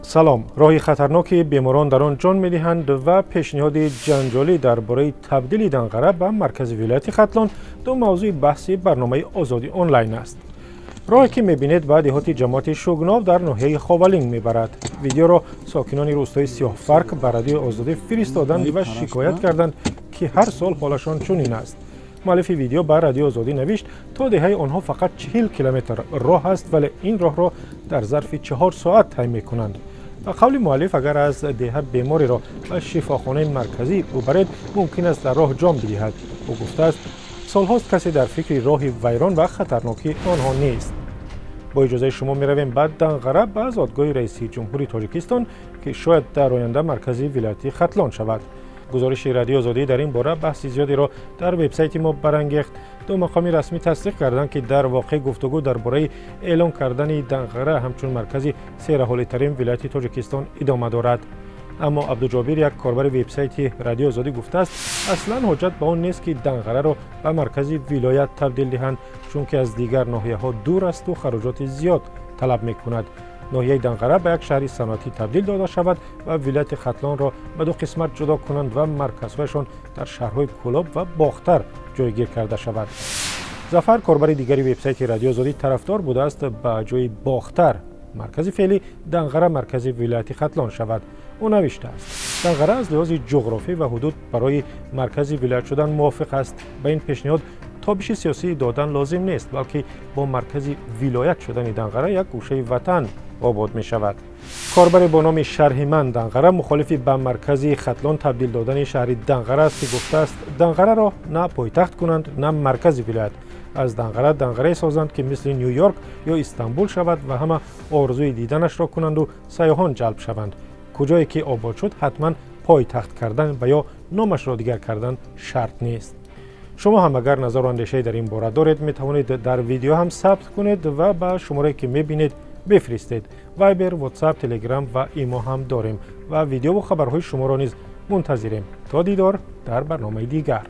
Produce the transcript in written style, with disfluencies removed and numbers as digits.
سلام. راهی خطرناکی بیماران در آن جان می‌دهند و پیشنهاد جنجالی درباره تبدیل دنقره به مرکز ولایت ختلان دو موضوع بحثی برنامه آزادی آنلاین است. راهی که می‌بینید به دهات جماعت شوگناو در ناحیه خاولینگ می‌برد. ویدیو را ساکنان روستای سیاه‌فرق به رادیو آزادی فرستادند و شکایت کردند که هر سال حالشان چنین است. مؤلف ویدیو بر رادیو آزادی نوشت تا دهه آنها فقط 40 کیلومتر راه است ولی این راه را در ظرف 4 ساعت طی می‌کنند. و قول مؤلف اگر از دهه بیماری را به شفاخانه مرکزی ببرید ممکن است در راه جان بدهد. او گفته است سال‌هاست کسی در فکر راه ویران و خطرناکی آنها نیست. با اجازه شما می‌رویم بعد دنقره به زادگاه رئیس جمهوری تاجیکستان که شاید در آینده مرکزی ولایت ختلان شود. گزارش رادیو آزادی در این باره بحث زیادی را در وبسایت ما برانگیخت. دو مقام رسمی تصدیق کردند که در واقع گفتگو درباره اعلام کردن دنقره همچون مرکزی سیرحالی ترین ولایت تاجیکستان ادامه دارد. اما عبدالجابر یک کاربر وبسایت رادیو آزادی گفته است اصلا حجت به آن نیست که دنقره را به مرکزی ولایت تبدیل دهند چون که از دیگر ناحیه‌ها دور است و خراجات زیاد طلب می‌کند. ناحیه دنقره به یک شهر صنعتی تبدیل داده شود و ولایت ختلان را به دو قسمت جدا کنند و مرکزهایشان در شهرهای کولاب و باختر جایگیر کرده شود. ظفر کاربر دیگری وبسایت رادیو آزادی طرفدار بوده است به جای باختر مرکز فعلی دنقره مرکز ولایت ختلان شود. او نوشته است دنقره از لحاظ جغرافی و حدود برای مرکز ولایت شدن موافق است. به این پیشنهاد تابش سیاسی دادن لازم نیست بلکه با مرکز ولایت شدن دنقره یک گوشه وطن آباد می شود. کاربر با نام شرحمن دنقره مخالف به مرکز ختلان تبدیل دادن شهر دنقره است که گفته است دنقره را نه پایتخت کنند نه مرکز ولایت. از دنقره سازند که مثل نیویورک یا استانبول شود و همه آرزوی دیدنش را کنند و سیاحان جلب شوند. کجایی که آباد شد حتما پایتخت کردن و یا نامش را دیگر کردن شرط نیست. شما هم اگر نظر و اندیشه در این باره دارید می توانید در ویدیو هم ثبت کنید و به شماره که می بینید بفرستید. وایبر، واتساپ، تلگرام و ایمو هم داریم و ویدیو و خبرهای شما را نیز منتظریم. تا دیدار در برنامه دیگر.